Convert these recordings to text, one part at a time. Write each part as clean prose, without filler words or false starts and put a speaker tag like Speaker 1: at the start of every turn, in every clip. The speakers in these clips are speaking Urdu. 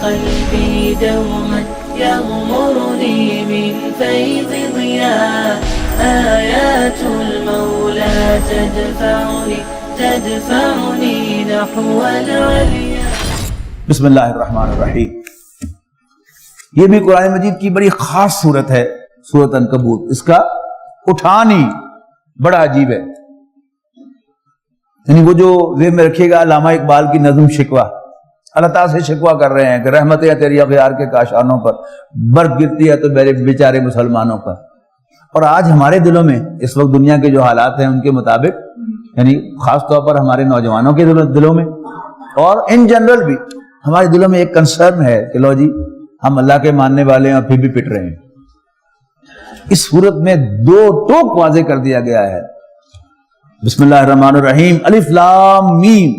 Speaker 1: قلبي دوما يغمرني من فيض ضياء آيات المولى تدفعني نحو العليا.
Speaker 2: بسم اللہ الرحمن الرحیم. یہ بھی قرآن مجید کی بڑی خاص صورت ہے، سورۃ عنکبوت. اس کا اٹھان ہی بڑا عجیب ہے. یعنی وہ جو ذہن میں رکھیے گا، علامہ اقبال کی نظم شکوہ، اللہ تعالیٰ سے شکوہ کر رہے ہیں کہ رحمتیں تیری اغیار کے کاشانوں پر، برف گرتی ہے تو میرے بیچارے مسلمانوں پر. اور آج ہمارے دلوں میں اس وقت دنیا کے جو حالات ہیں ان کے مطابق، یعنی خاص طور پر ہمارے نوجوانوں کے دلوں میں اور ان جنرل بھی ہمارے دلوں میں ایک کنسرن ہے کہ لو جی ہم اللہ کے ماننے والے ہیں اور پھر بھی پٹ رہے ہیں. اس صورت میں دو ٹوک واضح کر دیا گیا ہے. بسم اللہ الرحمن الرحیم. الف لام میم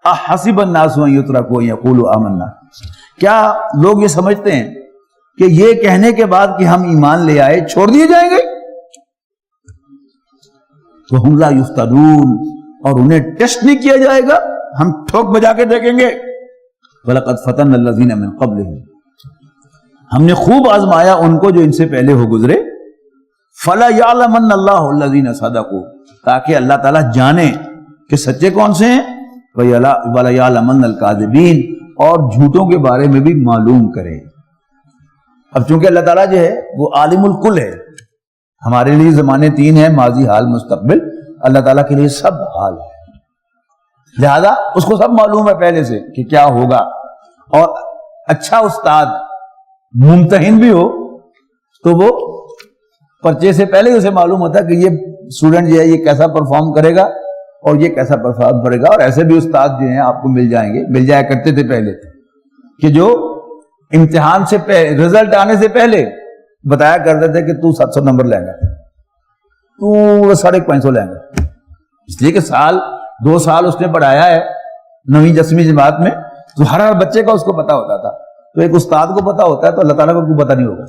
Speaker 2: احسب الناس ان یترکوا ان یقولوا آمنا. کیا لوگ یہ سمجھتے ہیں کہ یہ کہنے کے بعد کہ ہم ایمان لے آئے چھوڑ دیے جائیں گے؟ وہم لا یفتنون، اور انہیں ٹیسٹ نہیں کیا جائے گا، ہم ٹھوک بجا کے دیکھیں گے. وَلَقَدْ فَتَنَّا الَّذِينَ مِن قَبْلِهِمْ، ہم نے خوب آزمایا ان کو جو ان سے پہلے ہو گزرے. فَلَا يَعْلَمَنَّ اللَّهُ الَّذِينَ صَدَقُوا، تاکہ اللہ تعالیٰ جانے کہ سچے کون سے ہیں. وَلَا يَعْلَمَنَّ الْكَاذِبِينَ، اور جھوٹوں کے بارے میں بھی معلوم کرے. اب چونکہ اللہ تعالیٰ جو ہے وہ عالم الکل ہے، ہمارے لیے زمانے تین ہیں، ماضی، حال، مستقبل. اللہ تعالیٰ کے لیے سب حال ہے، لہذا اس کو سب معلوم ہے پہلے سے کہ کیا ہوگا. اور اچھا استاد ممتحن بھی ہو تو وہ پرچے سے پہلے ہی اسے معلوم ہوتا ہے کہ یہ اسٹوڈنٹ جو ہے یہ کیسا پرفارم کرے گا اور یہ کیسا پرفارم کرے گا. اور ایسے بھی استاد جو ہیں آپ کو مل جائیں گے، مل جایا کرتے تھے پہلے، کہ جو امتحان سے رزلٹ آنے سے پہلے بتایا کرتے تھے کہ تو 700 نمبر لیں گا، تو 550 لیں گا. اس لیے کہ دو سال اس نے پڑھایا ہے 9ویں 10ویں جماعت میں، تو ہر بچے کا اس کو پتا ہوتا تھا. تو ایک استاد کو پتا ہوتا ہے تو اللہ تعالیٰ کو کوئی پتا نہیں ہوگا.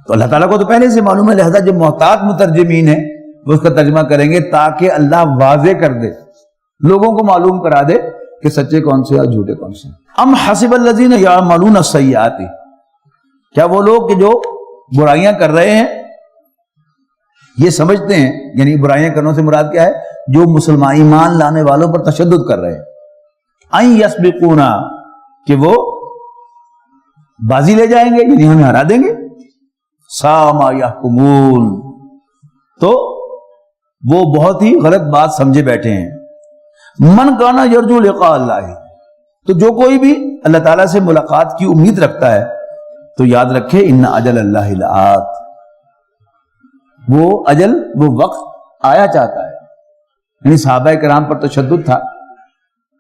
Speaker 2: تو اللہ تعالیٰ کو تو پہلے سے معلوم ہے، لہذا جو محتاط مترجمین ہیں وہ اس کا ترجمہ کریں گے تاکہ اللہ واضح کر دے، لوگوں کو معلوم کرا دے کہ سچے کون سے اور جھوٹے کون سے. ام حسب الذین یعملون السیئات، کیا وہ لوگ کہ جو برائیاں کر رہے ہیں یہ سمجھتے ہیں، یعنی برائیاں کرنے سے مراد کیا ہے؟ جو مسلمان ایمان لانے والوں پر تشدد کر رہے ہیں. ان یسبقونا، کہ وہ بازی لے جائیں گے، یعنی ہمیں ہرا دیں گے. ساء ما یحکمون، تو وہ بہت ہی غلط بات سمجھے بیٹھے ہیں. من کانا یرجو لقاء اللہ، تو جو کوئی بھی اللہ تعالیٰ سے ملاقات کی امید رکھتا ہے تو یاد رکھے ان اجل اللہ لآت، وہ اجل، وہ وقت آیا چاہتا ہے. یعنی صحابہ کرام پر تشدد تھا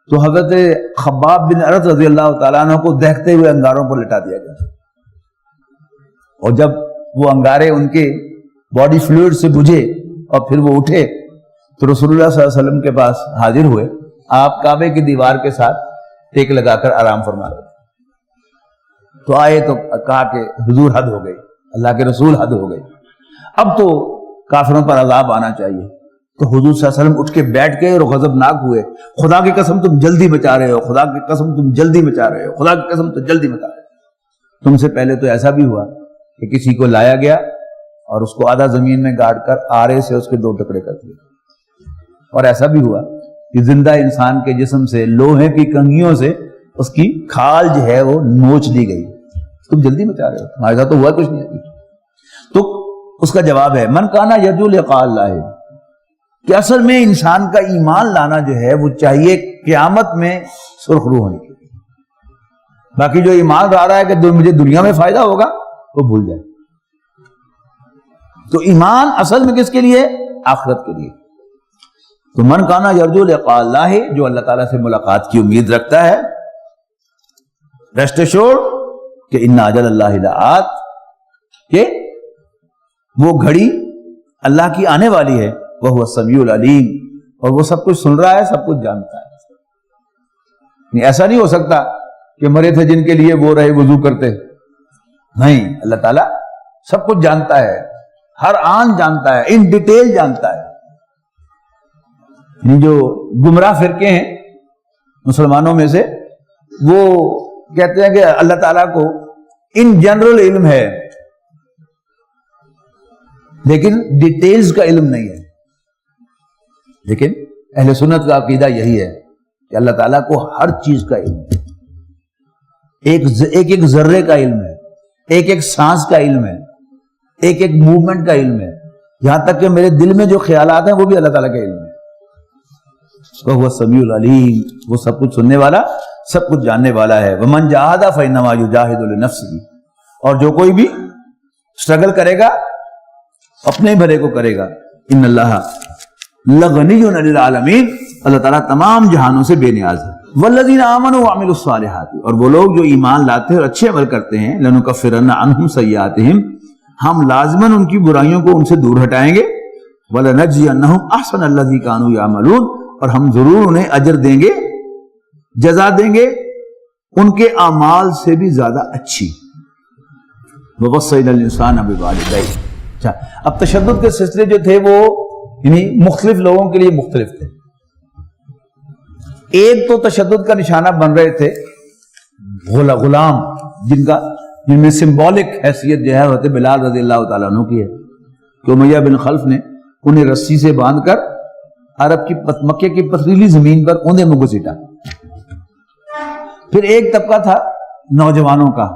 Speaker 2: تو حضرت خباب بن ارت رضی اللہ تعالیٰ عنہ کو دہتے ہوئے انگاروں پر لٹا دیا گیا. اور جب وہ انگارے ان کے باڈی فلوئڈ سے بجھے اور پھر وہ اٹھے تو رسول اللہ صلی اللہ علیہ وسلم کے پاس حاضر ہوئے. آپ کعبے کی دیوار کے ساتھ ٹیک لگا کر آرام فرما رہے. تو آئے تو کہا کہ حضور حد ہو گئی، اللہ کے رسول حد ہو گئی، اب تو کافروں پر عذاب آنا چاہیے. تو حضور صلی اللہ علیہ وسلم اٹھ کے بیٹھ گئے اور غضبناک ہوئے. خدا کی قسم تم جلدی مچا رہے ہو، خدا کی قسم تم جلدی مچا رہے ہو، خدا کی قسم تم جلدی مچا رہے ہو. تم سے پہلے تو ایسا بھی ہوا کہ کسی کو لایا گیا اور اس کو آدھا زمین میں گاڑ کر آرے سے اس کے 2 ٹکڑے کر دیے. اور ایسا بھی ہوا کہ زندہ انسان کے جسم سے لوہے کی کنگھیوں سے اس کی کھال جو ہے وہ نوچ دی گئی. تم جلدی مچا رہے ہو، تمہارے ساتھ تو ہوا کچھ نہیں. تو اس کا جواب ہے من کانا یرجو لقاء اللہ، کہ اصل میں انسان کا ایمان لانا جو ہے وہ چاہیے قیامت میں سرخ روح ہونے کی. باقی جو ایمان لا رہا ہے کہ مجھے دنیا میں فائدہ ہوگا وہ بھول جائے. تو ایمان اصل میں کس کے لیے؟ آخرت کے لیے. تو من کانا یرجو لقاء اللہ، جو اللہ تعالیٰ سے ملاقات کی امید رکھتا ہے، ریسٹ ایشورڈ کہ ان اجل اللہ لآت، کہ وہ گھڑی اللہ کی آنے والی ہے. وہ السمیع العلیم، اور وہ سب کچھ سن رہا ہے، سب کچھ جانتا ہے. ایسا نہیں ہو سکتا کہ مرے تھے جن کے لیے وہ رہے وضو کرتے، نہیں، اللہ تعالیٰ سب کچھ جانتا ہے، ہر آن جانتا ہے، ان ڈیٹیل جانتا ہے. جو گمراہ فرقے ہیں مسلمانوں میں سے، وہ کہتے ہیں کہ اللہ تعالیٰ کو ان جنرل علم ہے لیکن ڈیٹیلز کا علم نہیں ہے. لیکن اہل سنت کا عقیدہ یہی ہے کہ اللہ تعالیٰ کو ہر چیز کا علم ہے. ایک ذرے کا علم ہے, ایک سانس کا علم ہے, ایک موومنٹ کا علم ہے, یہاں تک کہ میرے دل میں جو خیالات ہیں وہ بھی اللہ تعالیٰ کا علم ہے. وہ سمیع العلیم, وہ سب کچھ سننے والا, سب کچھ جاننے والا ہے. ومن جاہد فانما یجاہد لنفسہ, اور جو کوئی بھی اسٹرگل کرے گا اپنے بھلے کو کرے گا. ان اللہ لغنی عن العالمین, اللہ تعالیٰ تمام جہانوں سے بے نیاز ہے. والذین آمنوا وعملوا الصالحات, اور وہ لوگ جو ایمان لاتے ہیں اور اچھے عمل کرتے ہیں, لنکفرن عنہم سیئاتہم, ہم لازماً ان کی برائیوں کو ان سے دور ہٹائیں گے. ولنجزینہم احسن الذی کانوا یعملون, اور ہم ضرور انہیں اجر دیں گے, جزا دیں گے ان کے اعمال سے بھی زیادہ اچھی. ووصینا الانسان بوالدیہ. اچھا, اب تشدد کے سلسلے جو تھے وہ یعنی مختلف لوگوں کے لیے مختلف تھے. ایک تو تشدد کا نشانہ بن رہے تھے غلام, جن میں سمبولک حیثیت جو ہے حضرت بلال رضی اللہ تعالیٰ عنہ کی ہے, کہ امیہ بن خلف نے انہیں رسی سے باندھ کر عرب کی مکے کی پتھریلی زمین پر اوندے منہ گھسیٹا. پھر ایک طبقہ تھا نوجوانوں کا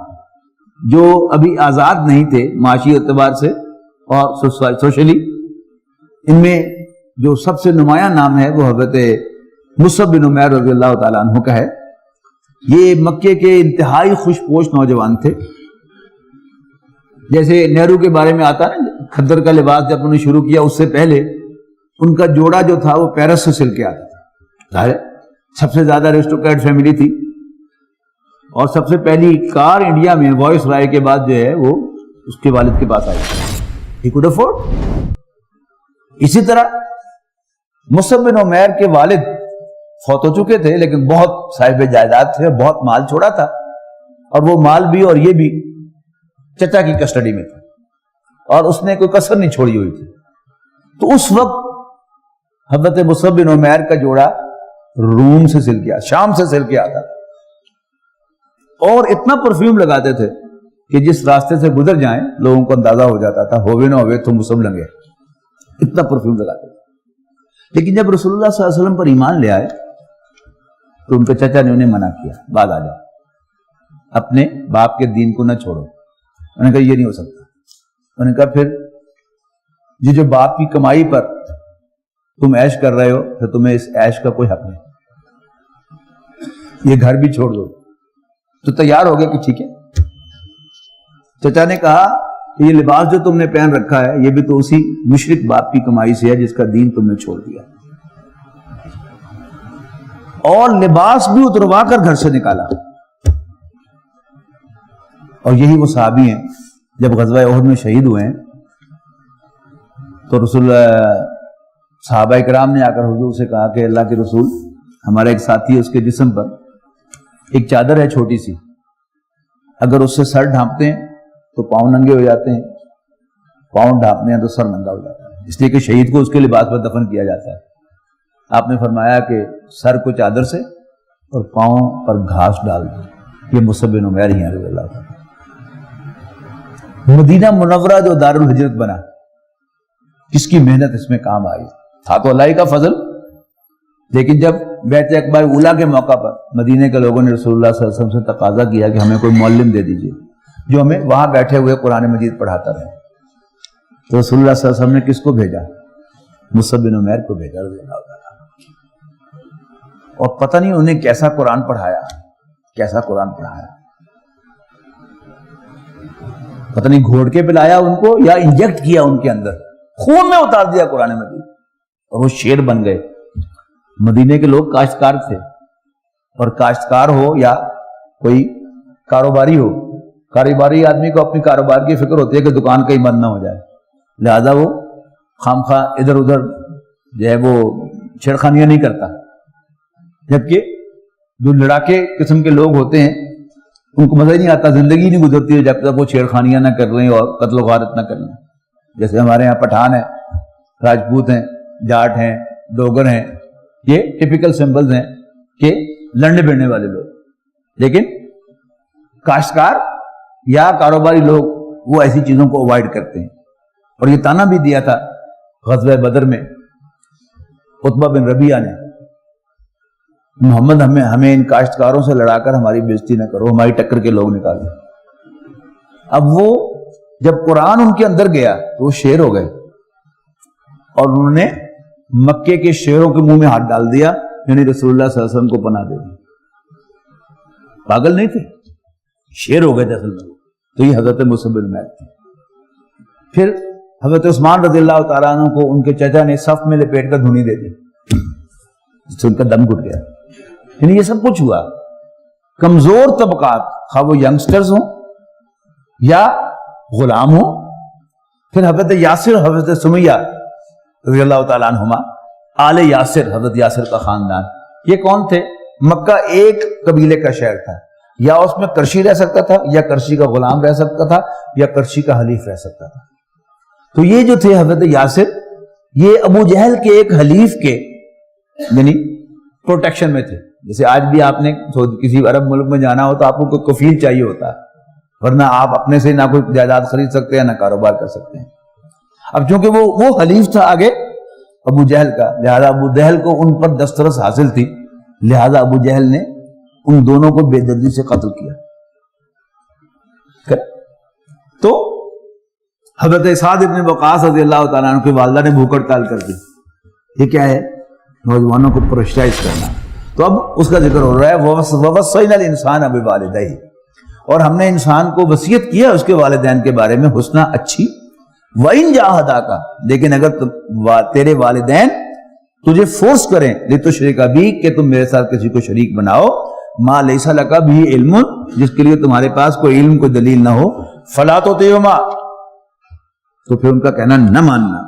Speaker 2: جو ابھی آزاد نہیں تھے معاشی اعتبار سے اور سوشلی. ان میں جو سب سے نمایاں نام ہے وہ حضرت مصعب بن عمیر رضی اللہ تعالیٰ عنہ کا ہے. یہ مکے کے انتہائی خوش پوش نوجوان تھے. جیسے نہرو کے بارے میں آتا ہے کھدر کا لباس جب انہوں نے شروع کیا, اس سے پہلے ان کا جوڑا جو تھا وہ پیرس سے سل کے آتا تھا. ظاہر سب سے زیادہ ریسٹوکریٹ فیملی تھی, اور سب سے پہلی کار انڈیا میں وائس رائے کے بعد جو ہے وہ اس کے والد کے پاس آئی. He could afford. اسی طرح مصعب بن عمیر کے والد فوت ہو چکے تھے لیکن بہت صاحب جائیداد تھے, بہت مال چھوڑا تھا, اور وہ مال بھی اور یہ بھی چچا کی کسٹڈی میں تھا, اور اس نے کوئی کسر نہیں چھوڑی ہوئی تھی. تو اس وقت حضرت مصعب بن عمیر کا جوڑا روم سے سل کے, شام سے سل کے آتا تھا, اور اتنا پرفیوم لگاتے تھے کہ جس راستے سے گزر جائیں لوگوں کو اندازہ ہو جاتا تھا ہوئے نہ ہوئے تو مصعب لنگے, اتنا پرفیوم لگاتے تھے. لیکن جب رسول اللہ صلی اللہ علیہ وسلم پر ایمان لے آئے تو ان کے چچا نے انہیں منع کیا, بعد آ جاؤ, اپنے باپ کے دین کو نہ چھوڑو. انہوں نے کہا یہ نہیں ہو سکتا. انہوں نے کہا پھر یہ جو باپ کی کمائی پر تم عیش کر رہے ہو تو تمہیں اس عیش کا کوئی حق نہیں, یہ گھر بھی چھوڑ دو. تو تیار ہو گئے کہ ٹھیک ہے. چچا نے کہا کہ یہ لباس جو تم نے پہن رکھا ہے یہ بھی تو اسی مشرک باپ کی کمائی سے ہے جس کا دین تم نے چھوڑ دیا, اور لباس بھی اتروا کر گھر سے نکالا. اور یہی وہ صحابی ہیں جب غزوہ احد میں شہید ہوئے ہیں تو رسول صحابہ کرام نے آ کر حضور سے کہا کہ اللہ کے رسول, ہمارا ایک ساتھی ہے, اس کے جسم پر ایک چادر ہے چھوٹی سی, اگر اس سے سر ڈھانپتے ہیں تو پاؤں ننگے ہو جاتے ہیں, پاؤں ڈھانپتے ہیں تو سر ننگا ہو جاتا ہے, اس لیے کہ شہید کو اس کے لباس پر دفن کیا جاتا ہے. آپ نے فرمایا کہ سر کو چادر سے اور پاؤں پر گھاس ڈال دیں. یہ مصعب بن عمیر ہی ہیں رضی اللہ تعالیٰ. مدینہ منورہ جو دار الہجرت بنا, کس کی محنت اس میں کام آئی, تھا تو اللہ کا فضل. لیکن جب بیعت اکبر اولیٰ کے موقع پر مدینے کے لوگوں نے رسول اللہ صلی اللہ علیہ وسلم سے تقاضا کیا کہ ہمیں کوئی معلم دے دیجیے جو ہمیں وہاں بیٹھے ہوئے قرآن مجید پڑھاتا رہے, تو رسول اللہ صلی اللہ علیہ وسلم نے کس کو بھیجا؟ مصعب بن عمیر کو بھیجا رضی اللہ تعالیٰ. اور پتہ نہیں انہیں کیسا قرآن پڑھایا, کیسا قرآن پڑھایا, پتہ نہیں گھوڑ کے پلایا ان کو یا انجیکٹ کیا ان کے اندر, خون میں اتار دیا قرآن مجید, اور وہ شیر بن گئے. مدینے کے لوگ کاشتکار تھے, اور کاشتکار ہو یا کوئی کاروباری ہو, کاروباری آدمی کو اپنی کاروبار کی فکر ہوتی ہے کہ دکان کہیں بند نہ ہو جائے, لہذا وہ خامخواہ ادھر ادھر جو ہے وہ چھیڑخانیاں نہیں کرتا. جبکہ جو لڑاکے قسم کے لوگ ہوتے ہیں ان کو مزہ ہی نہیں آتا, زندگی نہیں گزرتی ہے جب تک وہ چھیڑخانیاں نہ کر لیں اور قتل و غارت نہ کر لیں. جیسے ہمارے یہاں پٹھان ہیں, راجپوت ہیں, جاٹ ہیں, ڈوگر ہیں, یہ ٹپیکل سمبلز ہیں کہ لڑنے بڑنے والے لوگ. لیکن کاشتکار یا کاروباری لوگ وہ ایسی چیزوں کو اوائڈ کرتے ہیں. اور یہ تانا بھی دیا تھا غزوہ بدر میں عتبہ بن ربیعہ نے، محمد ہمیں ان کاشتکاروں سے لڑا کر ہماری بےزتی نہ کرو، ہماری ٹکر کے لوگ نکالو. اب وہ جب قرآن ان کے اندر گیا تو وہ شیر ہو گئے اور انہوں نے مکے کے شیروں کے منہ میں ہاتھ ڈال دیا، یعنی رسول اللہ صلی اللہ علیہ وسلم کو پناہ دے دی. پاگل نہیں تھے، شیر ہو گئے تھے اصل میں. تو یہ حضرت مصعب بن عمیر تھے. پھر حضرت عثمان رضی اللہ تعالیٰ عنہ کو ان کے چچا نے صف میں لپیٹ کر دھونی دے دی، جس سے ان کا دم گھٹ گیا. یعنی یہ سب کچھ ہوا. کمزور طبقات، خواہ وہ ینگسٹرز ہوں یا غلام ہوں. پھر حضرت یاسر اور حضرت سمیہ رضی اللہ تعالیٰ عنہما، آل یاسر، حضرت یاسر کا خاندان، یہ کون تھے؟ مکہ ایک قبیلے کا شہر تھا، یا اس میں کرشی رہ سکتا تھا، یا کرشی کا غلام رہ سکتا تھا، یا کرشی کا حلیف رہ سکتا تھا. تو یہ جو تھے حضرت یاسر، یہ ابو جہل کے ایک حلیف کے یعنی پروٹیکشن میں تھے. جیسے آج بھی آپ نے کسی عرب ملک میں جانا ہو تو آپ کو کوئی کفیل چاہیے ہوتا ہے، ورنہ آپ اپنے سے نہ کوئی جائیداد خرید سکتے ہیں نہ کاروبار کر سکتے ہیں. اب چونکہ وہ حلیف تھا آگے ابو جہل کا، لہذا ابو جہل کو ان پر دسترس حاصل تھی، لہذا ابو جہل نے ان دونوں کو بے دردی سے قتل کیا. تو حضرت سعد بن وقاص رضی اللہ تعالیٰ عنہ کی والدہ نے بھوک ہڑتال کر دی. یہ کیا ہے؟ نوجوانوں کو پروشٹائز کرنا. تو اب اس کا ذکر ہو رہا ہے، وَوَصَّيْنَا الْإِنسَانَ بِوَالِدَيْهِ، اور ہم نے انسان کو وصیت کیا اس کے والدین کے بارے میں حسنا، اچھی. وَإِن جَاهَدَاكَ، لیکن اگر تیرے والدین تجھے فورس کریں لِتُشْرِكَ بِي، کہ تم میرے ساتھ کسی کو شریک بناؤ، مَا لَيْسَ لَكَ بِهِ عِلْمٌ، جس کے لیے تمہارے پاس کوئی علم کوئی دلیل نہ ہو، فَلَا تُطِعْهُمَا، تو پھر ان کا کہنا نہ ماننا.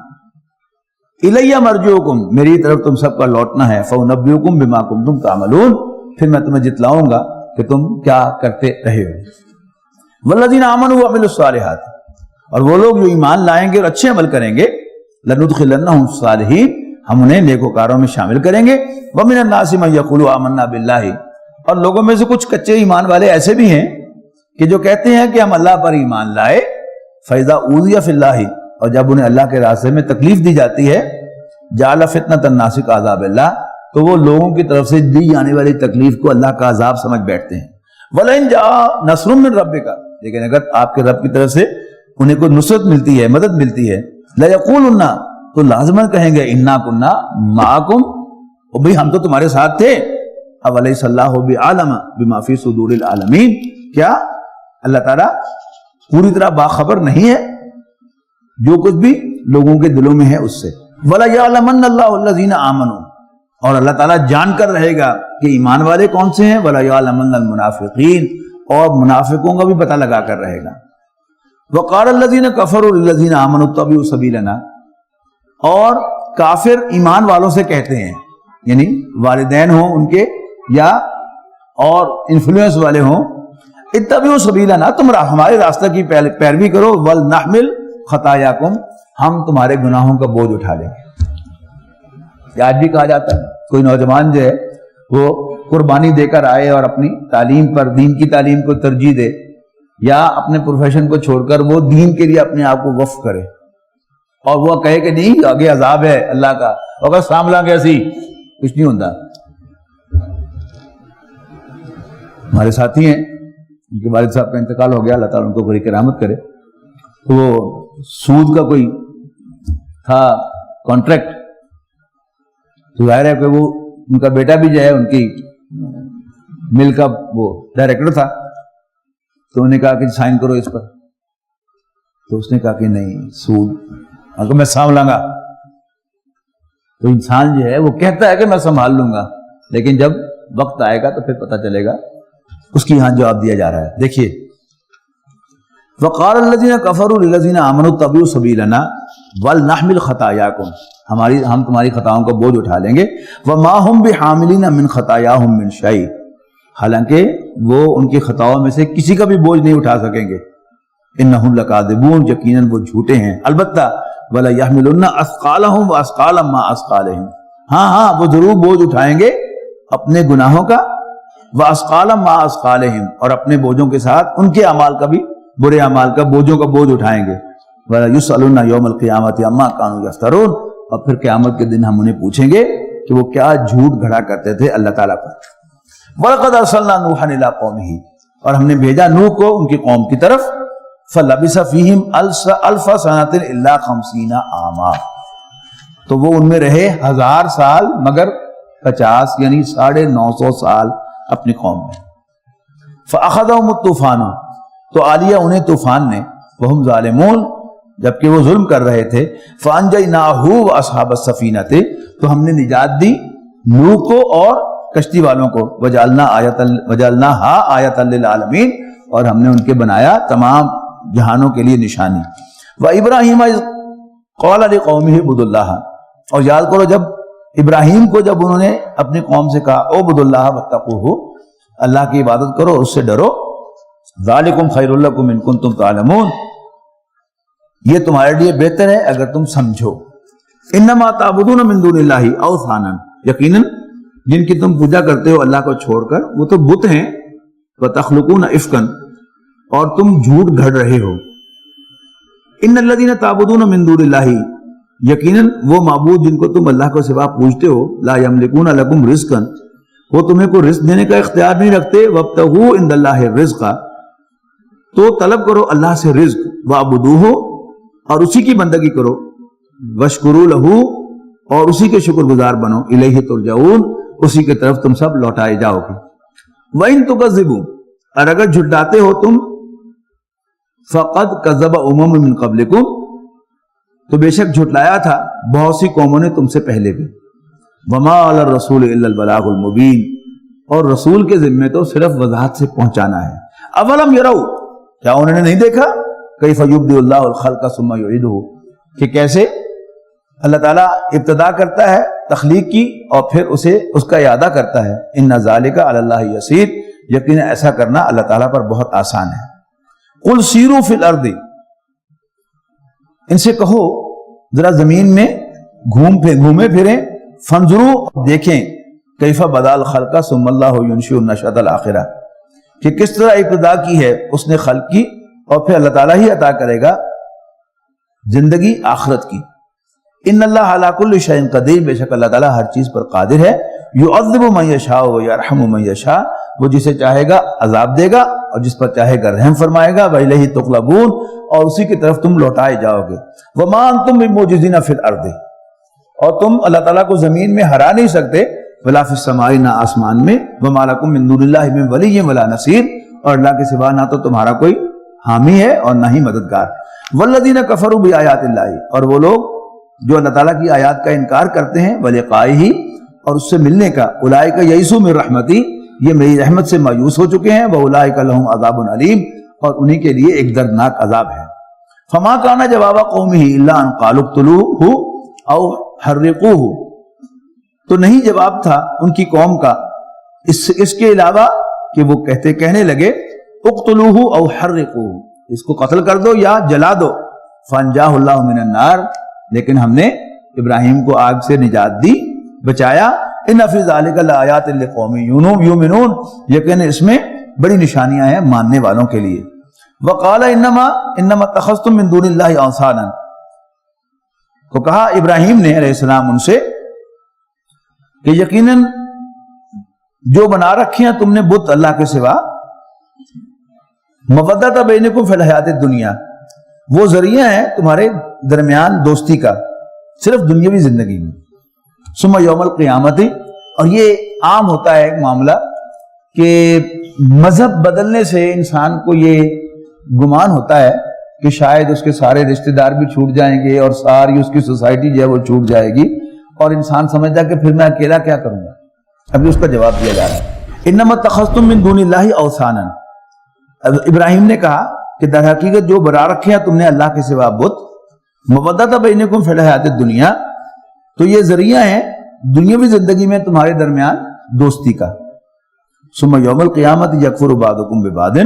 Speaker 2: الیہ مرجعکم، میری طرف تم سب کا لوٹنا ہے. فانبئکم بما کنتم تعملون، پھر میں تمہیں جتلاؤں گا کہ تم کیا کرتے رہے ہو. والذین آمنوا وعملوا الصالحات، اور وہ لوگ جو ایمان لائیں گے اور اچھے عمل کریں گے، لندخلنہم الصالحین، ہم انہیں نیکوکاروں میں شامل کریں گے. ومن الناس من یقول آمنا باللہ، اور لوگوں میں سے کچھ کچے ایمان والے ایسے بھی ہیں کہ جو کہتے ہیں کہ ہم اللہ پر ایمان لائے. فَإِذَا أُوذِيَ فِي اللَّهِ، اور جب انہیں اللہ کے راستے میں تکلیف دی جاتی ہے، جَعَلَ فِتْنَةَ النَّاسِ كَعَذَابِ اللَّهِ، تو وہ لوگوں کی طرف سے دی جانے والی تکلیف کو اللہ کا عذاب سمجھ بیٹھتے ہیں. وَلَئِن جَاءَ نَصْرٌ مِّن رَبِّكَ، لیکن اگر آپ کے رب کی طرف سے انہیں کوئی نصرت ملتی ہے، مدد ملتی ہے، لَيَقُولُنَّ، تو لازماً کہیں گے، اِنَّا كُنَّا مَعَكُمْ، اور بھئی ہم تو تمہارے ساتھ تھے. أَوَلَيْسَ اللَّهُ بِعَالَمَ بِمَا فِي صُدُورِ الْعَالَمِينَ، کیا اللہ تعالیٰ پوری طرح باخبر نہیں ہے جو کچھ بھی لوگوں کے دلوں میں ہے اس سے. وَلَيَعْلَمَنَّ اللَّهُ الَّذِينَ آمَنُوا، اور اللہ تعالیٰ جان کر رہے گا کہ ایمان والے کون سے ہیں. وَلَيَعْلَمَنَّ الْمُنَافِقِينَ، اور منافقوں کا بھی پتہ لگا کر رہے گا. وَقَالَ الَّذِينَ كَفَرُوا لِلَّذِينَ آمَنُوا اتَّبِعُوا سَبِيلَنَا، اور کافر ایمان والوں سے کہتے ہیں، یعنی والدین ہوں ان کے یا اور انفلوئنس والے ہوں، اتبعوا سبیلنا، تم ہمارے راستہ کی پیروی کرو. ولنحمل خطایاکم، ہم تمہارے گناہوں کا بوجھ اٹھا لیں گے. یہ آج بھی کہا جاتا ہے، کوئی نوجوان جو ہے وہ قربانی دے کر آئے اور اپنی تعلیم پر، دین کی تعلیم کو ترجیح دے، یا اپنے پروفیشن کو چھوڑ کر وہ دین کے لیے اپنے آپ کو وقف کرے، اور وہ کہے کہ نہیں آگے عذاب ہے اللہ کا، اگر ساملا کیسی کچھ نہیں ہوتا. ہمارے ساتھی ہیں، ان کے والد صاحب کا انتقال ہو گیا، اللہ تعالیٰ ان کو بڑی کرامت کرے. تو وہ سود کا کوئی تھا کانٹریکٹ، تو ظاہر ہے کہ وہ ان کا بیٹا بھی جو ہے ان کی مل کا وہ ڈائریکٹر تھا، تو انہوں نے کہا کہ سائن کرو اس پر. تو اس نے کہا کہ نہیں، سود اگر میں سنبھال گا. تو انسان جو ہے وہ کہتا ہے کہ میں سنبھال لوں گا، لیکن جب وقت آئے گا تو پھر پتہ چلے گا اس کی یہاں جواب دیا جا رہا ہے. دیکھیے، وقال الذین کفروا للذین آمنوا اتبعوا سبیلنا ولنحمل خطایاکم، ہم تمہاری خطاؤں کا بوجھ اٹھا لیں گے. وما هم بحاملین من خطایاہم من شیء، حالانکہ وہ ان کی خطاؤں میں سے کسی کا بھی بوجھ نہیں اٹھا سکیں گے. انہم لکاذبون، یقیناً وہ جھوٹے ہیں. البتہ ولا یحملن اثقالہم واثقالا ما اثقالہم، ہاں وہ ضرور بوجھ اٹھائیں گے اپنے گناہوں کا وَأَثْقَالًا مَعَ أَثْقَالِهِمْ، اور اپنے بوجھوں کے ساتھ ان کے اعمال کا بھی، برے اعمال کا، بوجھوں کا بوجھ اٹھائیں گے. وَلَيُسْأَلُنَّ يَوْمَ الْقِيَامَةِ عَمَّا كَانُوا يَفْتَرُونَ، اور پھر قیامت کے دن ہم انہیں پوچھیں گے کہ وہ کیا جھوٹ گھڑا کرتے تھے اللہ تعالیٰ پر. وَلَقَدْ أَرْسَلْنَا نُوحًا إِلَىٰ قَوْمِهِ، اور ہم نے بھیجا نوح کو ان کی قوم کی طرف. فَلَبِثَ فِيهِمْ أَلْفَ سَنَةٍ إِلَّا 50 عَامًا، تو وہ ان میں رہے 1000 سال مگر 50 یعنی 950 سال اپنی قوم میں. فَأَخَذَهُمُ الطُّوفَانُ، تو آ لیا انہیں طوفان نے، وَهُمْ ظَالِمُونَ، جبکہ وہ ظلم کر رہے تھے. فَأَنْجَيْنَاهُ وَأَصْحَابَ السَّفِينَةِ، تو ہم نے نجات دی نوح کو اور کشتی والوں کو. وَجَعَلْنَاهَا آیَةً لِلْعَالَمِينَ، اور ہم نے ان کے بنایا تمام جہانوں کے لیے نشانی. وَإِبْرَاهِيمَ إِذْ قَالَ لِقَوْمِهِ اعْبُدُوا اللَّهَ، اور یاد کرو جب ابراہیم کو جب انہوں نے اپنی قوم سے کہا اعبدوا اللہ واتقوہ، اللہ کی عبادت کرو اس سے ڈرو. ذالکم خیر لکم ان کنتم تعلمون، یہ تمہارے لیے بہتر ہے اگر تم سمجھو. انما تعبدون من دون اللہ اوثانا، یقیناً جن کی تم پوجا کرتے ہو اللہ کو چھوڑ کر وہ تو بت ہیں. وتخلقون افکا، اور تم جھوٹ گھڑ رہے ہو. ان الذین تعبدون من دون اللہ، یقیناً وہ معبود جن کو تم اللہ کو سوا پوجتے ہو، لا یملکون لکم رزقا، وہ تمہیں کو رزق دینے کا اختیار نہیں رکھتے. وابتغوا عند اللہ الرزق، تو طلب کرو اللہ سے رزق. وعبدوہ، اور اسی کی بندگی کرو. واشکروا لہ، اور اسی کے شکر گزار بنو. الیہ ترجعون، اسی کی طرف تم سب لوٹائے جاؤ گے. وَإِن تُكَذِّبُوا، اور اگر جھٹلاتے ہو تم، فَقَدْ كَذَّبَ أُمَمٌ مِّن قَبْلِكُمْ، تو بے شک جھٹلایا تھا بہت سی قوموں نے تم سے پہلے بھی. وَمَا عَلَى الرَّسُولِ إِلَّا الْبَلَاغُ الْمُبِينُ، اور رسول کے ذمے تو صرف وضاحت سے پہنچانا ہے. اولم یروا، کیا انہوں نے نہیں دیکھا، کیف یبدئ اللہ الخلق ثم یعیدہ، کہ کیسے اللہ تعالیٰ ابتدا کرتا ہے تخلیق کی اور پھر اسے اس کا اعادہ کرتا ہے. ان ذالک علی اللہ یسیر، یقینا ایسا کرنا اللہ تعالیٰ پر بہت آسان ہے. قل سیروا فی الارض، ان سے کہو ذرا زمین میں گھومے پھریں. فانظروا، دیکھیں، کیف بدا الخلق ثم اللہ ینشئ النشأۃ الآخرہ، کہ کس طرح ابتدا کی ہے اس نے خلق کی اور پھر اللہ تعالیٰ ہی عطا کرے گا زندگی آخرت کی. ان اللہ علی کل شیء قدیر، بے شک اللہ تعالیٰ ہر چیز پر قادر ہے. یعذب من یشاء ویرحم من یشاء، وہ جسے چاہے گا عذاب دے گا اور جس پر چاہے گا رحم فرمائے گا. وإلیہ تقلبون، اور اسی کی طرف تم لوٹائے جاؤ گے. وما انتم بمعجزین فی الارض، اور تم اللہ تعالیٰ کو زمین میں ہرا نہیں سکتے. ولا فی السماء، نہ آسمان میں. وما لکم من دون اللہ من ولی ولا نصیر، اور اللہ کے سوا نہ تو تمہارا کوئی حامی ہے اور نہ ہی مددگار. والذین کفروا بآیات اللہ، اور وہ لوگ جو اللہ تعالیٰ کی آیات کا انکار کرتے ہیں، ولقائہ، اور اس سے ملنے کا. اولئک یئسوا من رحمتی، یہ میری رحمت سے مایوس ہو چکے ہیں. واولئک لہم عذاب علیم، اور انہی کے لیے ایک دردناک عذاب ہے. فما کان جواب قومہ الا ان قالوا اقتلوہ او حرقوہ، تو نہیں جواب تھا ان کی قوم کا اس کے علاوہ کہ وہ کہنے لگے اقتلوہ او حرقوہ، اس کو قتل کر دو یا جلا دو. فانجاہ اللہ من النار، لیکن ہم نے ابراہیم کو آگ سے نجات دی، بچایا. ان فی ذلک لآیات لقوم یؤمنون، یقین اس میں بڑی نشانیاں ہیں ماننے والوں کے لیے. وقال انما اتخذتم من دون اللہ اوثانا، تو کہا ابراہیم نے علیہ السلام ان سے کہ یقیناً جو بنا رکھی ہیں تم نے بت اللہ کے سوا. مودۃ بینکم فی الحیات الدنیا، وہ ذریعہ ہیں تمہارے درمیان دوستی کا صرف دنیاوی زندگی میں. ثم یوم القیامت، اور یہ عام ہوتا ہے ایک معاملہ کہ مذہب بدلنے سے انسان کو یہ گمان ہوتا ہے کہ شاید اس کے سارے رشتہ دار بھی چھوٹ جائیں گے اور ساری اس کی سوسائٹی جو ہے وہ چھوٹ جائے گی، اور انسان سمجھتا ہے کہ پھر میں اکیلا کیا کروں گا. ابھی اس کا جواب دیا جا رہا ہے. انما اتخذتم من دون اللہ اوثانا، ابراہیم نے کہا کہ در حقیقت جو بنا رکھے ہیں تم نے اللہ کے سوا بت. مودۃ بینکم فی الحیات الدنیا، تو یہ ذریعہ ہیں دنیاوی زندگی میں تمہارے درمیان دوستی کا. ثم یوم القیامت یکفر بعضکم ببعض،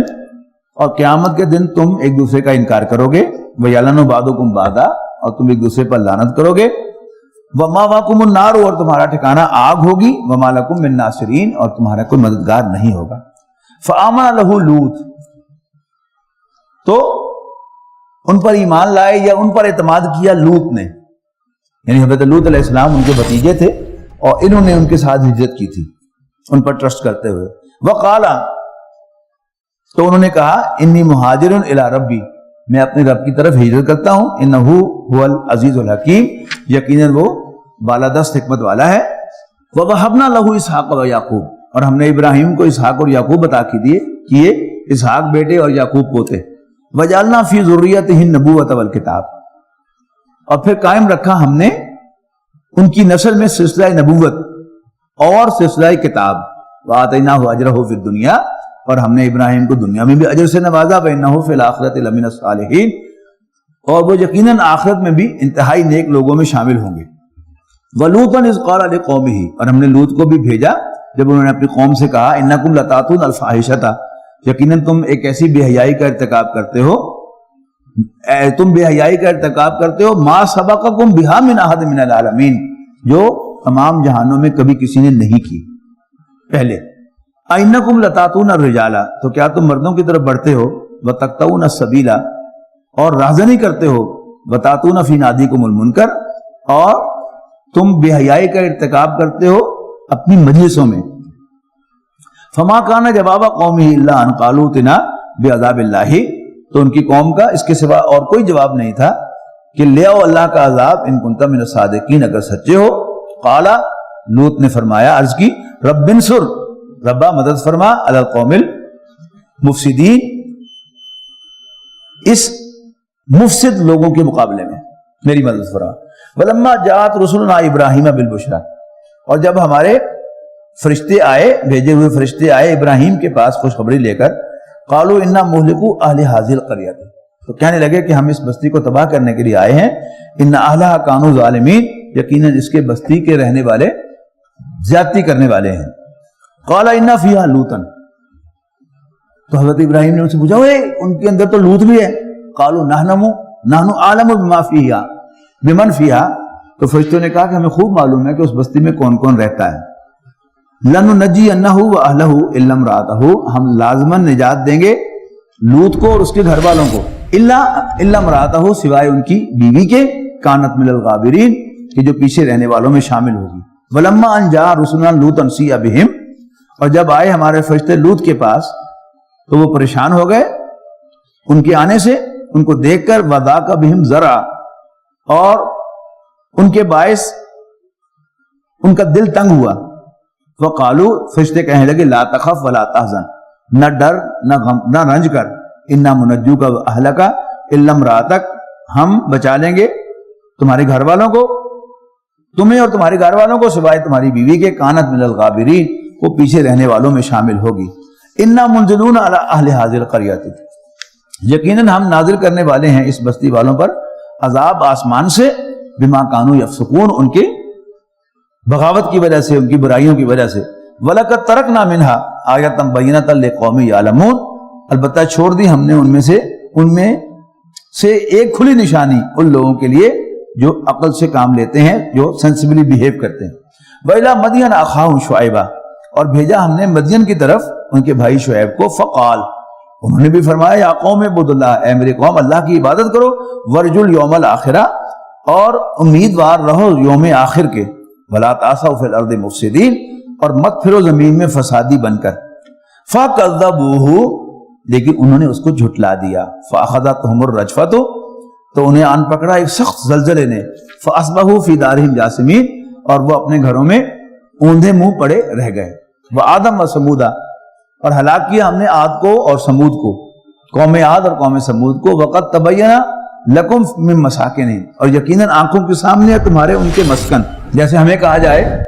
Speaker 2: اور قیامت کے دن تم ایک دوسرے کا انکار کرو گے. ویلعن بعضکم بعضا، اور تم ایک دوسرے پر لعنت کرو گے. وَمَأْوَاكُمُ النَّارُ اور تمہارا ٹھکانہ آگ ہوگی، وَمَا لَكُم مِّن نَاصِرِينَ اور تمہارا کوئی مددگار نہیں ہوگا۔ فَآمَنَ لَهُ لوط تو ان پر ایمان لائے یا ان پر اعتماد کیا لوط نے، یعنی حضرت لوط علیہ السلام ان کے بھتیجے تھے اور انہوں نے ان کے ساتھ ہجرت کی تھی ان پر ٹرسٹ کرتے ہوئے۔ وَقَالَ تو انہوں نے کہا انی مہاجر الی ربی، میں اپنے رب کی طرف ہجرت کرتا ہوں، انہ هو العزیز الحکیم، یقیناً وہ بالادست حکمت والا ہے۔ وَوَهَبْنَا لَهُ اسحاق وَیعقوب اور ہم نے ابراہیم کو اسحاق اور یعقوب عطا کیے، اسحاق بیٹے اور یعقوب پوتے۔ وَجَعَلْنَا فِي ذُرِّيَّتِهِ النُّبُوَّةَ وَالْكِتَابَ اور پھر قائم رکھا ہم نے ان کی نسل میں سلسلہ نبوت اور سلسلہ کتاب۔ وَآتَيْنَاهُ أَجْرَهُ فِي الدُّنْيَا اور ہم نے ابراہیم کو دنیا میں بھی اجر سے نوازا، وَإِنَّهُ فِي الْآخِرَةِ لَمِنَ الصَّالِحِينَ اور وہ یقیناً آخرت میں بھی انتہائی نیک لوگوں میں شامل ہوں گے۔ وَلُوطًا إِذْ قَالَ لِقَوْمِهِ اور ہم نے لوط کو بھی بھیجا جب انہوں نے اپنی قوم سے کہا إِنَّكُمْ لَتَأْتُونَ الْفَاحِشَةَ یقیناً تم ایک ایسی بے حیائی کا ارتکاب کرتے ہو، مَا سَبَقَكُمْ بِهَا مِنْ أَحَدٍ مِنَ الْعَالَمِينَ جو تمام جہانوں میں کبھی کسی نے نہیں کی پہلے۔ أَإِنَّكُمْ لَتَأْتُونَ الرِّجَالَ تو کیا تم مردوں کی طرف بڑھتے ہو، وَتَقْطَعُونَ السَّبِيلَ اور راہزنی کرتے ہو، وَتَأْتُونَ فِي نَادِيكُمُ الْمُنْكَرَ اور تم بے حیائی کا ارتکاب کرتے ہو اپنی مجلسوں میں۔ فما کان جواب قومہ الا ان قالوا ائتنا بعذاب اللہ تو ان کی قوم کا اس کے سوا اور کوئی جواب نہیں تھا کہ لے آؤ اللہ کا عذاب ان کنت من الصادقین اگر سچے ہو۔ قال لوط نے فرمایا، عرض کی رب انصر ربا مدد فرما علی القوم المفسدین اس مفسد لوگوں کے مقابلے میں میری مدد فرما۔ ولما جاءت رسلنا ابراہیم بالبشرا اور جب ہمارے فرشتے آئے، بھیجے ہوئے فرشتے آئے ابراہیم کے پاس خوشخبری لے کر، قالوا انا مہلکو اہل هذه القریہ تو کہنے لگے کہ ہم اس بستی کو تباہ کرنے کے لیے آئے ہیں، ان اہلھا کانوا ظالمین یقیناً اس کے بستی کے رہنے والے زیادتی کرنے والے ہیں۔ قال ان فیہا لوطا تو حضرت ابراہیم نے ان سے پوچھا ان کے اندر تو لوط بھی ہے۔ قالوا نحن اعلم بما فیہا بمن فیہا تو فرشتوں نے کہا کہ ہمیں خوب معلوم ہے کہ اس بستی میں کون کون رہتا ہے۔ لَنُنَجِّيَنَّهُ وَأَهْلَهُ إِلَّا امْرَأَتَهُ ہم لازماً نجات دیں گے لوط کو اور اس کے گھر والوں کو، إِلَّا امْرَأَتَهُ سوائے ان کی بیوی کے، كَانَتْ مِنَ الْغَابِرِينَ کہ جو پیچھے رہنے والوں میں شامل ہوگی۔ وَلَمَّا أَنْ جَاءَ رُسُلُنَا لُوطًا سِيَّ بِهِمْ اور جب آئے ہمارے فرشتے لوط کے پاس تو وہ پریشان ہو گئے ان کے آنے سے، ان کو دیکھ کر وَضَاقَ بِهِمْ ذَرْعًا اور ان کے باعث ان کا دل تنگ ہوا۔ وقالو فرشتے کہنے لگے لا تخف ولا تحزن نہ ڈر نہ غم نہ رنج کر، انا منجوک واہلک الا امراتک ہم بچا لیں گے تمہارے گھر والوں کو، تمہیں اور تمہارے گھر والوں کو سوائے تمہاری بیوی کے، کانت من الغابرین وہ پیچھے رہنے والوں میں شامل ہوگی۔ انا منزلون علی اہل هذه القریہ یقیناً ہم نازل کرنے والے ہیں اس بستی والوں پر عذاب آسمان سے، بما کانوا یفسقون ان کے بغاوت کی وجہ سے، ان کی برائیوں کی وجہ سے۔ وَلَقَدْ تَرَكْنَا مِنْهَا آیَةً بَيِّنَةً لِقَوْمٍ يَعْلَمُونَ البتہ چھوڑ دی ہم نے ان میں سے ایک کھلی نشانی ان لوگوں کے لیے جو عقل سے کام لیتے ہیں، جو سینسیبلی بیہیو کرتے ہیں۔ وَإِلَىٰ مَدْيَنَ أَخَاهُمْ شُعَيْبًا اور بھیجا ہم نے مدین کی طرف ان کے بھائی شعیب کو، فقال انہوں نے بھی فرمایا یا قوم اعبدوا اللہ اے میرے قوم اللہ کی عبادت کرو، وَارْجُوا الْيَوْمَ الْآخِرَةَ اور امیدوار رہو یوم آخر کے، وَلَا تَعْثَوْا فِي الْأَرْضِ مُفْسِدِينَ اور مت پھرو زمین میں فسادی بن کر۔ فَكَذَّبُوهُ لیکن انہوں نے اس کو جھٹلا دیا، فَأَخَذَتْهُمُ الرَّجْفَةُ تو انہیں آن پکڑا ایک سخت زلزلے نے، فَأَصْبَحُوا فِي دَارِهِمْ جَاثِمِينَ اور وہ اپنے گھروں میں اوندھے منہ پڑے رہ گئے۔ وَعَادًا وَثَمُودَ اور ہلاک کیا ہم نے عاد کو اور سمود کو، قوم عاد اور قوم سمود کو۔ وَقَدْ تَبَيَّنَ لَكُمْ مِن مَسَاكِنِهِمْ اور یقیناً آنکھوں کے سامنے ہے تمہارے ان کے مسکن، جیسے ہمیں کہا جائے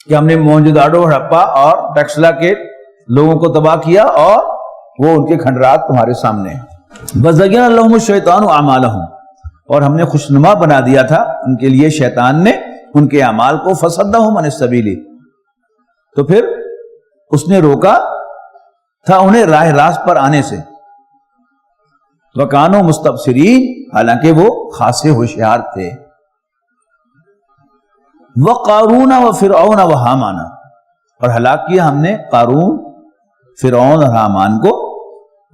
Speaker 2: کہ ہم نے موہنجوداڑو، ہڑپا اور ٹیکسلا کے لوگوں کو تباہ کیا اور وہ ان کے کھنڈرات تمہارے سامنے ہیں۔ وَزَيَّنَ لَهُمُ الشَّيْطَانُ أَعْمَالَهُمْ اور ہم نے خوشنما بنا دیا تھا ان کے لیے شیطان نے ان کے اعمال کو، فَصَدَّهُمْ عَنِ السَّبِيلِ تو پھر اس نے روکا تھا انہیں راہ راست پر آنے سے، وَكَانُوا مُسْتَبْصِرِينَ حالانکہ وہ خاصے ہوشیار تھے۔ وقارون وفرعون وحامان، اور ہلاک کیا ہم نے قارون، فرعون اور حامان کو.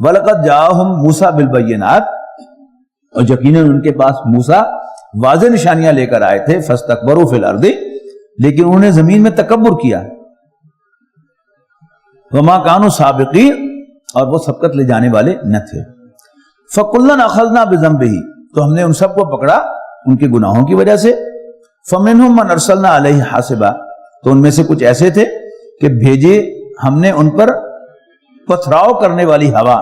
Speaker 2: وَلَقَدْ جَاءَهُمْ مُوسَىٰ بِالْبَيِّنَاتِ، اور یقیناً ان کے پاس موسیٰ واضح نشانیاں لے کر آئے تھے. فَاسْتَكْبَرُوا فِي الْأَرْضِ، لیکن انہوں نے زمین میں تکبر کیا. وَمَا كَانُوا سَابِقِينَ، اور وہ سبقت لے جانے والے نہ تھے. فَكُلًّا أَخَذْنَا بِذَنبِهِ، تو ہم نے ان سب کو پکڑا ان کے گناہوں کی وجہ سے. فَمِنْهُمْ مَنْ أَرْسَلْنَا عَلَيْهِ حَاصِبًا، تو ان میں سے کچھ ایسے تھے کہ بھیجے ہم نے ان پر پتھراؤ کرنے والی ہوا.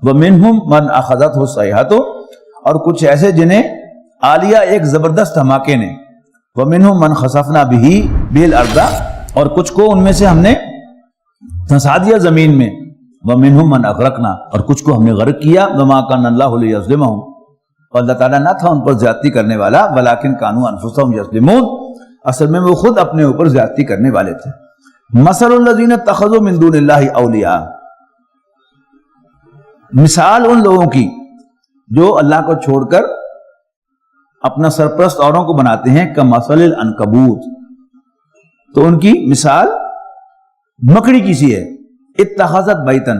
Speaker 2: وَمِنْهُمْ مَنْ أَخَذَتْهُ الصَّيْحَةُ، اور کچھ ایسے جنہیں آ لیا ایک زبردست دھماکے نے. وَمِنْهُمْ مَنْ خَسَفْنَا بِهِ الْأَرْضَ، اور کچھ کو ان میں سے ہم نے دھنسا دیا زمین میں. وَمِنْهُمْ مَنْ أَغْرَقْنَا، اور کچھ کو ہم نے غرق کیا. وَمَا كَانَ اللَّهُ لِيَظْلِمَهُمْ، اور اللہ تعالیٰ نہ تھا ان پر زیادتی کرنے والا. وَلَكِنْ كَانُوا أَنفُسَهُمْ يَظْلِمُونَ، اصل میں وہ خود اپنے اوپر زیادتی کرنے والے تھے. مَثَلُ الَّذِينَ اتَّخَذُوا مِن دُونِ اللَّهِ أَوْلِيَاءَ، مثال ان لوگوں کی جو اللہ کو چھوڑ کر اپنا سرپرست اوروں کو بناتے ہیں. كَمَثَلِ الْعَنكَبُوتِ، تو ان کی مثال مکڑی کی سی ہے. اتخذت بیتن،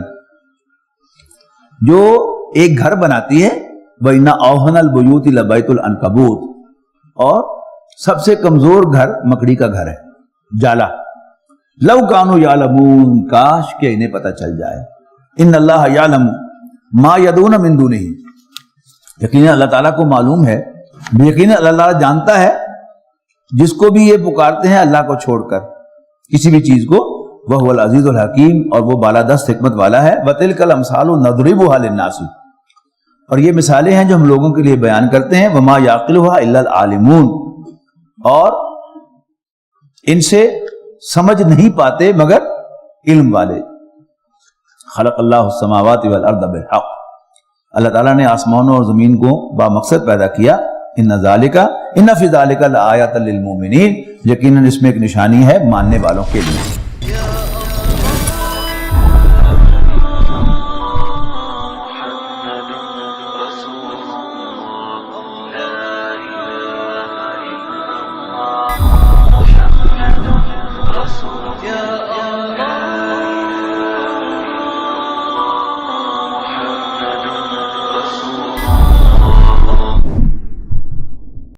Speaker 2: جو ایک گھر بناتی ہے. وَإِنَّ أَوْهَنَ الْبُيُوتِ لَبَيْتُ الْعَنكَبُوتِ، اور سب سے کمزور گھر مکڑی کا گھر ہے، جالا. لَوْ كَانُوا يَعْلَمُونَ، کاش کہ انہیں پتہ چل جائے. إِنَّ اللَّهَ يَعْلَمُ مَا يَدْعُونَ مِن دُونِهِ، یقیناً اللہ تعالیٰ کو معلوم ہے، یقیناً اللہ تعالیٰ جانتا ہے جس کو بھی یہ پکارتے ہیں اللہ کو چھوڑ کر کسی بھی چیز کو. وَهُوَ الْعَزِيزُ الْحَكِيمُ، اور وہ بالادست حکمت والا ہے. وَتِلْكَ الْأَمْثَالُ نَضْرِبُهَا لِلنَّاسِ، اور یہ مثالیں ہیں جو ہم لوگوں کے لیے بیان کرتے ہیں. وَمَا يَعْقِلُهَا إِلَّا الْعَالِمُونَ، اور ان سے سمجھ نہیں پاتے مگر علم والے. خلق اللہ السماوات والارض بالحق، اللہ تعالیٰ نے آسمانوں اور زمین کو با مقصد پیدا کیا. ان فی ذالک لآیۃ للمؤمنین، یقیناً اس میں ایک نشانی ہے ماننے والوں کے لیے.